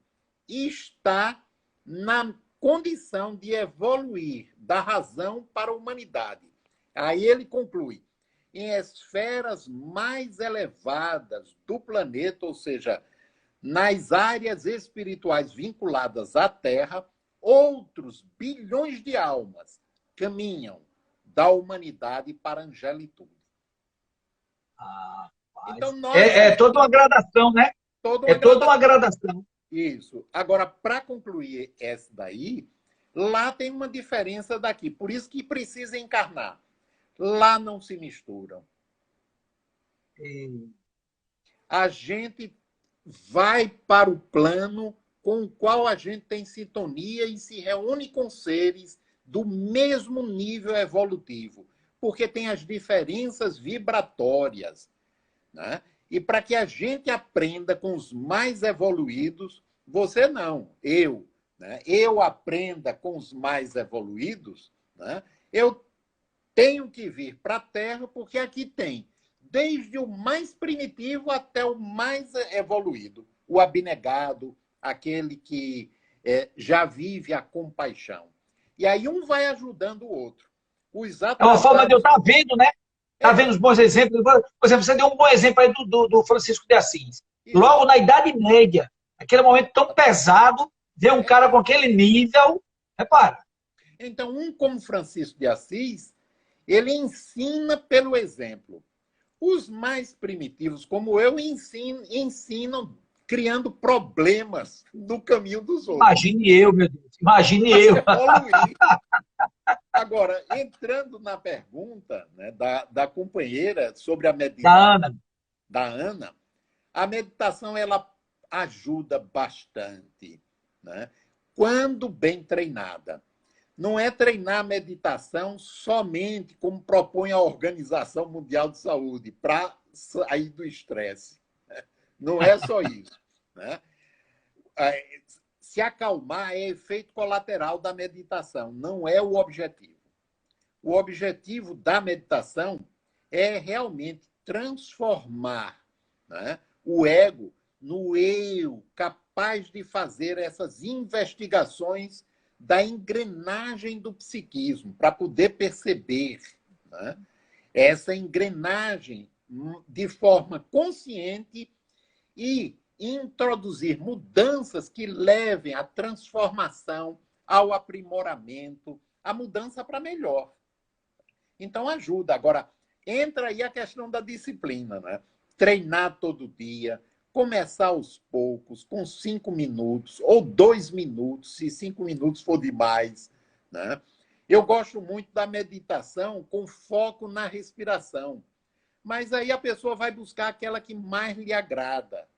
está na condição de evoluir da razão para a humanidade. Aí ele conclui: em esferas mais elevadas do planeta, ou seja, nas áreas espirituais vinculadas à Terra, outros bilhões de almas caminham da humanidade para a angelitude. Então, nós É toda uma gradação, né? Toda uma gradação. Isso. Agora, para concluir essa daí, lá tem uma diferença daqui. Por isso que precisa encarnar. Lá não se misturam. A gente vai para o plano com o qual a gente tem sintonia e se reúne com seres do mesmo nível evolutivo, porque tem as diferenças vibratórias, né? E para que a gente aprenda com os mais evoluídos, você não, eu, né? Eu aprenda com os mais evoluídos, né? Eu tenho que vir para a Terra, porque aqui tem desde o mais primitivo até o mais evoluído, o abnegado, aquele que já vive a compaixão. E aí um vai ajudando o outro. É uma forma de eu estar vendo, né? Está vendo os bons exemplos. Por exemplo, você deu um bom exemplo aí do Francisco de Assis. Logo na Idade Média, aquele momento tão pesado, ver um cara com aquele nível, repara. Então, um como Francisco de Assis, ele ensina pelo exemplo. Os mais primitivos, como eu, ensinam criando problemas no caminho dos outros. Imagine eu, meu Deus. Imagine eu. Agora, entrando na pergunta, né, da companheira sobre a meditação, da Ana, a meditação ela ajuda bastante, né, quando bem treinada. Não é treinar a meditação somente como propõe a Organização Mundial de Saúde, para sair do estresse. Não é só isso. Né? Se acalmar é efeito colateral da meditação, não é o objetivo. O objetivo da meditação é realmente transformar, né, o ego no eu, capaz de fazer essas investigações da engrenagem do psiquismo, para poder perceber, né, essa engrenagem de forma consciente e introduzir mudanças que levem à transformação, ao aprimoramento, à mudança para melhor. Então, ajuda. Agora, entra aí a questão da disciplina, né? Treinar todo dia, começar aos poucos, com 5 minutos, ou 2 minutos, se 5 minutos for demais, né? Eu gosto muito da meditação com foco na respiração, mas aí a pessoa vai buscar aquela que mais lhe agrada.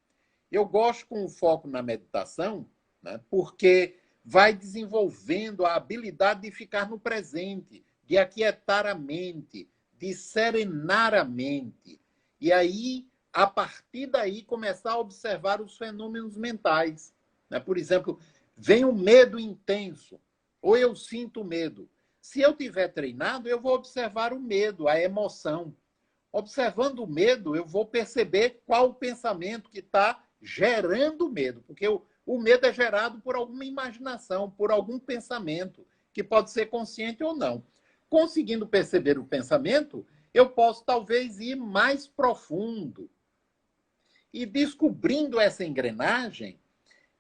Eu gosto com foco na meditação, né, porque vai desenvolvendo a habilidade de ficar no presente, de aquietar a mente, de serenar a mente. E aí, a partir daí, começar a observar os fenômenos mentais. Né? Por exemplo, vem um medo intenso, ou eu sinto medo. Se eu tiver treinado, eu vou observar o medo, a emoção. Observando o medo, eu vou perceber qual o pensamento que está gerando medo, porque o medo é gerado por alguma imaginação, por algum pensamento, que pode ser consciente ou não. Conseguindo perceber o pensamento, eu posso talvez ir mais profundo. E descobrindo essa engrenagem,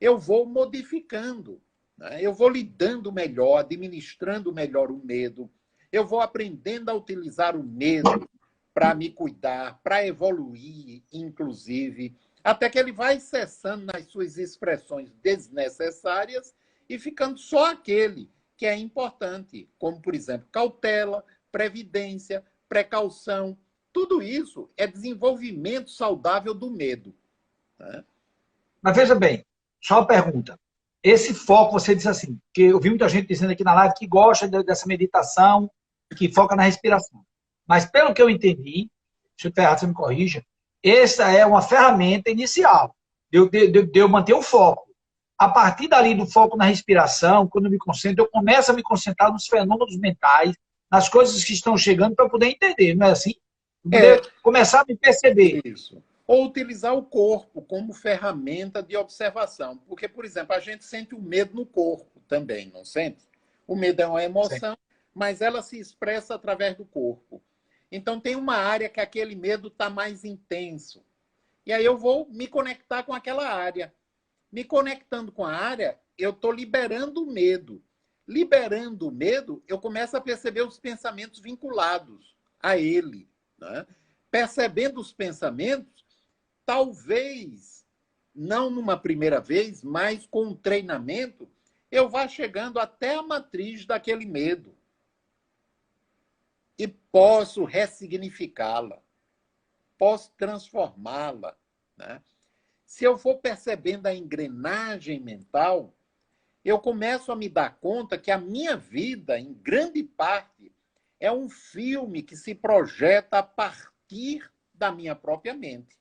eu vou modificando, né? Eu vou lidando melhor, administrando melhor o medo, eu vou aprendendo a utilizar o medo para me cuidar, para evoluir, inclusive, até que ele vai cessando nas suas expressões desnecessárias e ficando só aquele que é importante, como, por exemplo, cautela, previdência, precaução. Tudo isso é desenvolvimento saudável do medo. Né? Mas veja bem, só uma pergunta. Esse foco, você disse assim, que eu vi muita gente dizendo aqui na live que gosta dessa meditação, que foca na respiração. Mas pelo que eu entendi, se eu estiver errado, você me corrija, essa é uma ferramenta inicial de eu manter o foco. A partir dali do foco na respiração, quando eu me concentro, eu começo a me concentrar nos fenômenos mentais, nas coisas que estão chegando para poder entender, não é assim? Poder começar a me perceber. Isso. Ou utilizar o corpo como ferramenta de observação. Porque, por exemplo, a gente sente o medo no corpo também, não sente? O medo é uma emoção, mas ela se expressa através do corpo. Então, tem uma área que aquele medo está mais intenso. E aí eu vou me conectar com aquela área. Me conectando com a área, eu estou liberando o medo. Liberando o medo, eu começo a perceber os pensamentos vinculados a ele. Né? Percebendo os pensamentos, talvez, não numa primeira vez, mas com um treinamento, eu vá chegando até a matriz daquele medo. E posso ressignificá-la, posso transformá-la. Né? Se eu for percebendo a engrenagem mental, eu começo a me dar conta que a minha vida, em grande parte, é um filme que se projeta a partir da minha própria mente.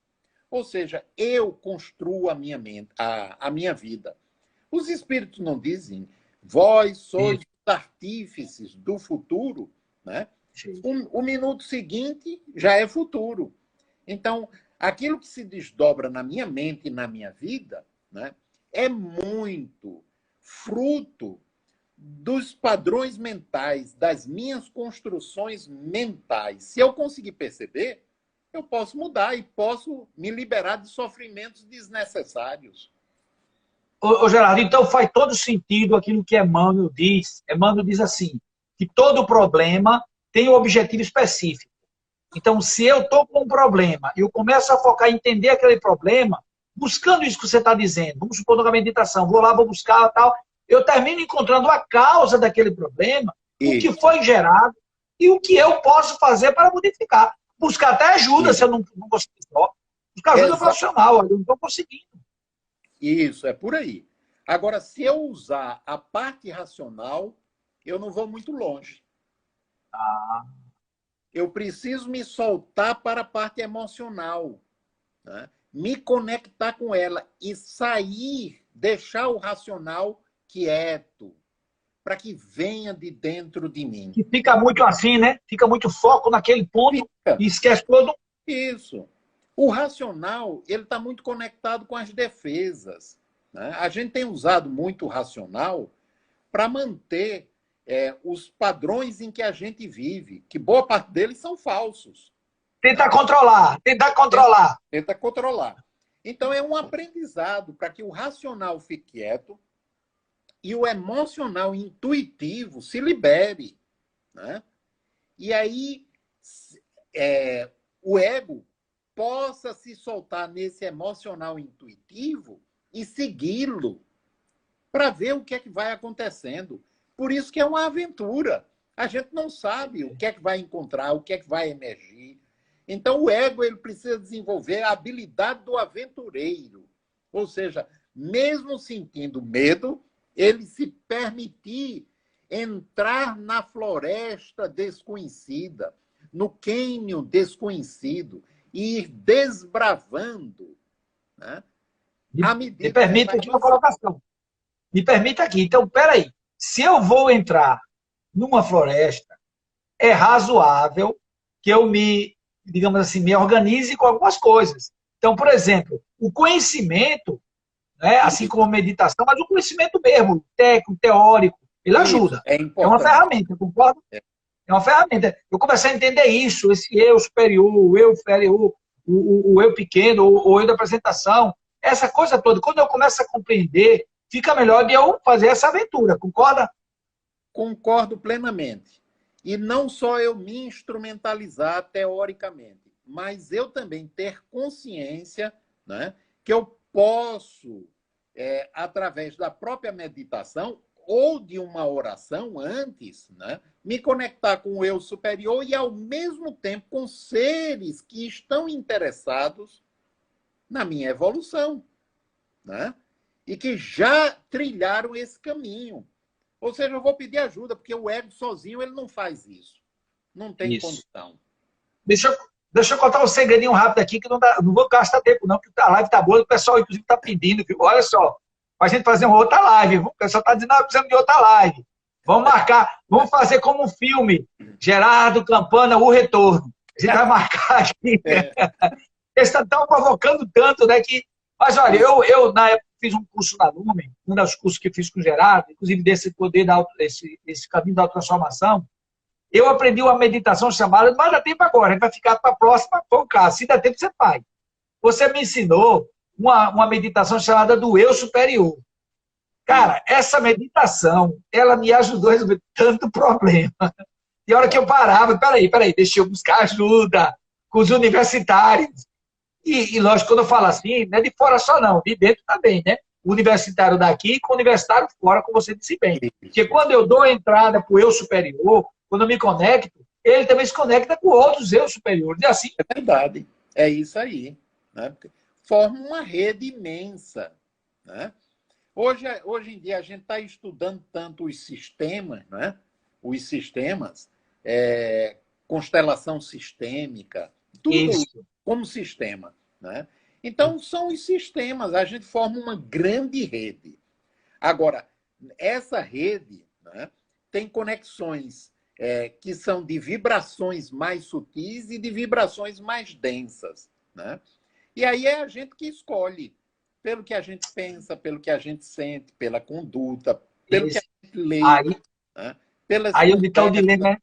Ou seja, eu construo a minha mente, a minha vida. Os espíritos não dizem, vós sois os artífices do futuro, né? O minuto seguinte já é futuro. Então, aquilo que se desdobra na minha mente e na minha vida, né, é muito fruto dos padrões mentais, das minhas construções mentais. Se eu conseguir perceber, eu posso mudar e posso me liberar de sofrimentos desnecessários. Ô, Gerardo, então faz todo sentido aquilo que Emmanuel diz. Emmanuel diz assim, que todo problema tem um objetivo específico. Então, se eu estou com um problema e eu começo a focar em entender aquele problema, buscando isso que você está dizendo, vamos supor na meditação, vou lá, vou buscar tal, eu termino encontrando a causa daquele problema, o que foi gerado e o que eu posso fazer para modificar. Buscar até ajuda, se eu não consigo só. Buscar ajuda profissional, eu não estou conseguindo. Isso, é por aí. Agora, se eu usar a parte racional, eu não vou muito longe. Eu preciso me soltar para a parte emocional, né? Me conectar com ela e sair, deixar o racional quieto, para que venha de dentro de mim. Que fica muito assim, né? Fica muito foco naquele ponto e esquece todo. Isso. O racional, ele está muito conectado com as defesas. Né? A gente tem usado muito o racional para manter os padrões em que a gente vive, que boa parte deles são falsos. Tentar controlar, tentar controlar. Tenta controlar. Então, é um aprendizado para que o racional fique quieto e o emocional intuitivo se libere, né? E aí, o ego possa se soltar nesse emocional intuitivo e segui-lo para ver o que é que vai acontecendo. Por isso que é uma aventura. A gente não sabe o que é que vai encontrar, o que é que vai emergir. Então, o ego ele precisa desenvolver a habilidade do aventureiro. Ou seja, mesmo sentindo medo, ele se permitir entrar na floresta desconhecida, no cânion desconhecido, e ir desbravando, né? À medida Me permita aqui uma colocação. Me permita aqui. Então, peraí. Se eu vou entrar numa floresta, é razoável que eu me, digamos assim, me organize com algumas coisas. Então, por exemplo, o conhecimento, né, assim como a meditação, mas o conhecimento mesmo, técnico, teórico, ele ajuda. É É uma ferramenta, concorda? É uma ferramenta. Eu comecei a entender isso, esse eu superior, o eu inferior, o eu pequeno, o eu da apresentação, essa coisa toda. Quando eu começo a compreender, fica melhor de eu fazer essa aventura, concorda? Concordo plenamente. E não só eu me instrumentalizar teoricamente, mas eu também ter consciência, né, que eu posso, através da própria meditação ou de uma oração antes, né, me conectar com o eu superior e, ao mesmo tempo, com seres que estão interessados na minha evolução, né, e que já trilharam esse caminho. Ou seja, eu vou pedir ajuda, porque o ego sozinho ele não faz isso. Não tem condição. Deixa eu contar um segredinho rápido aqui, que não vou gastar tempo não, porque a live tá boa, o pessoal inclusive está pedindo, viu? Olha só, para a gente fazer uma outra live, o pessoal está dizendo, precisamos de outra live. Vamos marcar, vamos fazer como um filme, Gerardo Campana, O Retorno. A gente vai marcar aqui. Eles estão provocando tanto, né, que... Mas olha, eu na época fiz um curso na Lumen, um dos cursos que fiz com o Gerardo, inclusive desse poder, esse caminho da autotransformação, eu aprendi uma meditação chamada, não vai dar tempo agora, a gente vai ficar para a próxima, foi o caso, se der tempo você faz. Você me ensinou uma meditação chamada do eu superior. Cara, essa meditação, ela me ajudou a resolver tanto problema. E a hora que eu parava, peraí, deixa eu buscar ajuda com os universitários. E lógico, quando eu falo assim, não é de fora só não, de dentro também, né? O universitário daqui com o universitário fora, como você disse bem. Porque quando eu dou a entrada para o eu superior, quando eu me conecto, ele também se conecta com outros eu superiores. E assim... É verdade. É isso aí. Né? Forma uma rede imensa. Né? Hoje em dia, a gente está estudando tanto os sistemas, né? Os sistemas, constelação sistêmica, tudo isso como sistema. Né? Então, são os sistemas, a gente forma uma grande rede. Agora, essa rede, né, tem conexões que são de vibrações mais sutis e de vibrações mais densas. Né? E aí é a gente que escolhe, pelo que a gente pensa, pelo que a gente sente, pela conduta, pelo que a gente lê. Né? Aí onde está o dilema,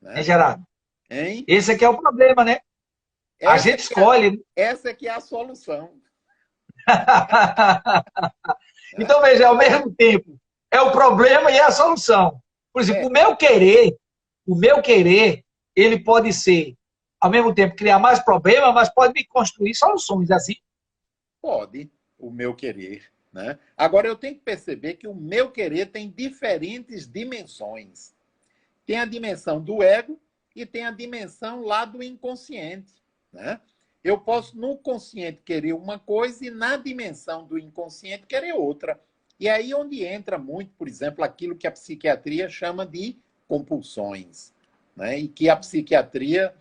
né, Gerardo? Hein? Esse aqui é o problema, né? A gente escolhe. Essa aqui é a solução. Então, veja, ao mesmo tempo, é o problema e é a solução. Por exemplo, o meu querer, ele pode ser, ao mesmo tempo, criar mais problemas, mas pode me construir soluções, assim? Pode, o meu querer. Né? Agora, eu tenho que perceber que o meu querer tem diferentes dimensões. Tem a dimensão do ego e tem a dimensão lá do inconsciente. Né? Eu posso, no consciente, querer uma coisa e na dimensão do inconsciente querer outra. E aí onde entra muito, por exemplo, aquilo que a psiquiatria chama de compulsões. Né? E que a psiquiatria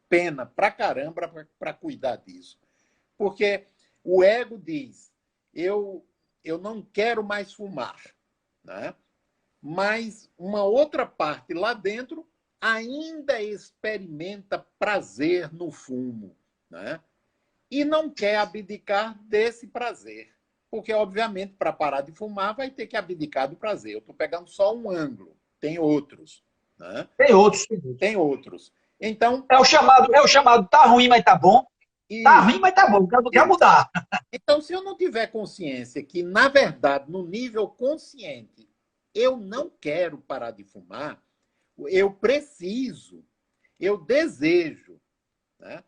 pena pra caramba para cuidar disso. Porque o ego diz, eu não quero mais fumar. Né? Mas uma outra parte lá dentro ainda experimenta prazer no fumo, né? E não quer abdicar desse prazer. Porque, obviamente, para parar de fumar, vai ter que abdicar do prazer. Eu estou pegando só um ângulo. Tem outros. Né? Tem outros. Tem outros. Então, É o chamado tá ruim, mas tá bom. Tá ruim, mas tá bom, não quer mudar. então, se eu não tiver consciência que, na verdade, no nível consciente, eu não quero parar de fumar, eu preciso, eu desejo, né?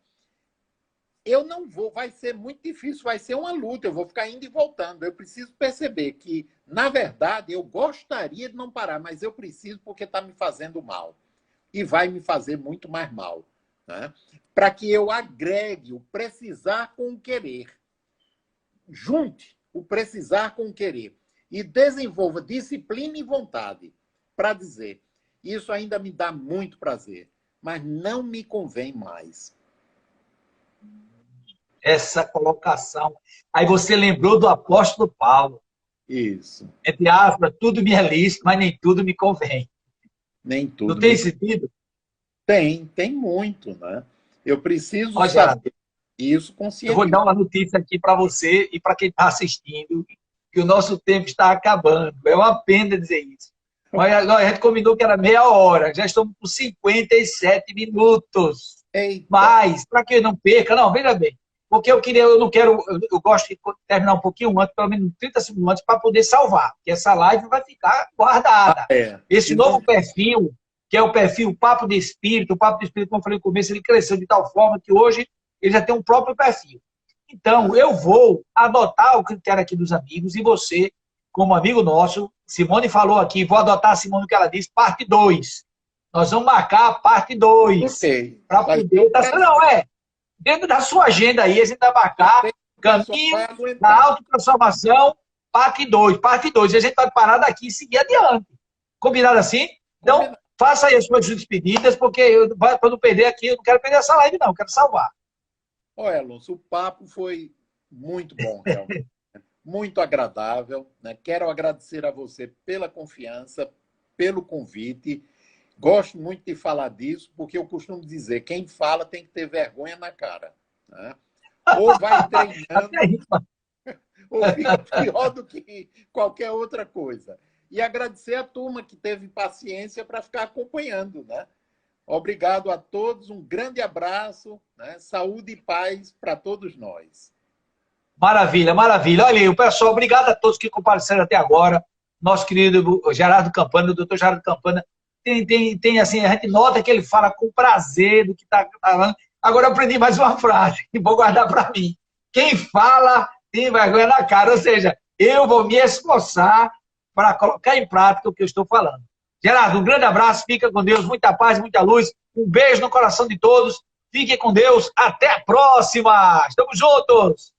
Eu não vou, vai ser muito difícil, vai ser uma luta, eu vou ficar indo e voltando. Eu preciso perceber que, na verdade, eu gostaria de não parar, mas eu preciso porque está me fazendo mal. E vai me fazer muito mais mal. Né? Para que eu agregue o precisar com o querer. Junte o precisar com o querer. E desenvolva disciplina e vontade para dizer, isso ainda me dá muito prazer, mas não me convém mais. Essa colocação. Aí você lembrou do apóstolo Paulo. Isso. Entre aspas, tudo me é lícito, mas nem tudo me convém. Nem tudo. Não tem sentido? Tem muito, né? Eu preciso Olha, saber isso eu conscientemente. vou dar uma notícia aqui para você e para quem está assistindo, que o nosso tempo está acabando. É uma pena dizer isso. Mas a gente combinou que era meia hora, já estamos com 57 minutos. Eita. Mas, para que não perca, não, veja bem, porque eu não quero, eu gosto de terminar um pouquinho antes, pelo menos 30 segundos antes, para poder salvar, porque essa live vai ficar guardada. Esse novo perfil, que é o perfil Papo de Espírito, como eu falei no começo, ele cresceu de tal forma que hoje ele já tem um próprio perfil. Então, eu vou adotar o critério aqui dos amigos e você, como amigo nosso, Simone falou aqui, vou adotar a Simone que ela disse, parte 2. Nós vamos marcar a parte 2. Okay. Para poder... Não, dentro da sua agenda aí, a gente vai marcar caminho da autotransformação, parte 2. Parte 2. E a gente vai parar daqui e seguir adiante. Combinado assim? Então, faça aí as suas despedidas, porque para não perder aqui, eu não quero perder essa live, não. Eu quero salvar. Olha, Alonso, o papo foi muito bom, realmente. Muito agradável. Né? Quero agradecer a você pela confiança, pelo convite. Gosto muito de falar disso, porque eu costumo dizer, quem fala tem que ter vergonha na cara. Né? Ou vai treinando, ou fica pior do que qualquer outra coisa. E agradecer a turma que teve paciência para ficar acompanhando. Né? Obrigado a todos, um grande abraço, né? Saúde e paz para todos nós. Maravilha, maravilha. Olha aí, o pessoal, obrigado a todos que compareceram até agora. Nosso querido Gerardo Campana, o doutor Gerardo Campana, tem assim, a gente nota que ele fala com prazer do que está falando. Agora eu aprendi mais uma frase, que vou guardar para mim. Quem fala tem vergonha na cara, ou seja, eu vou me esforçar para colocar em prática o que eu estou falando. Gerardo, um grande abraço, fica com Deus, muita paz, muita luz, um beijo no coração de todos, fiquem com Deus, até a próxima, estamos juntos!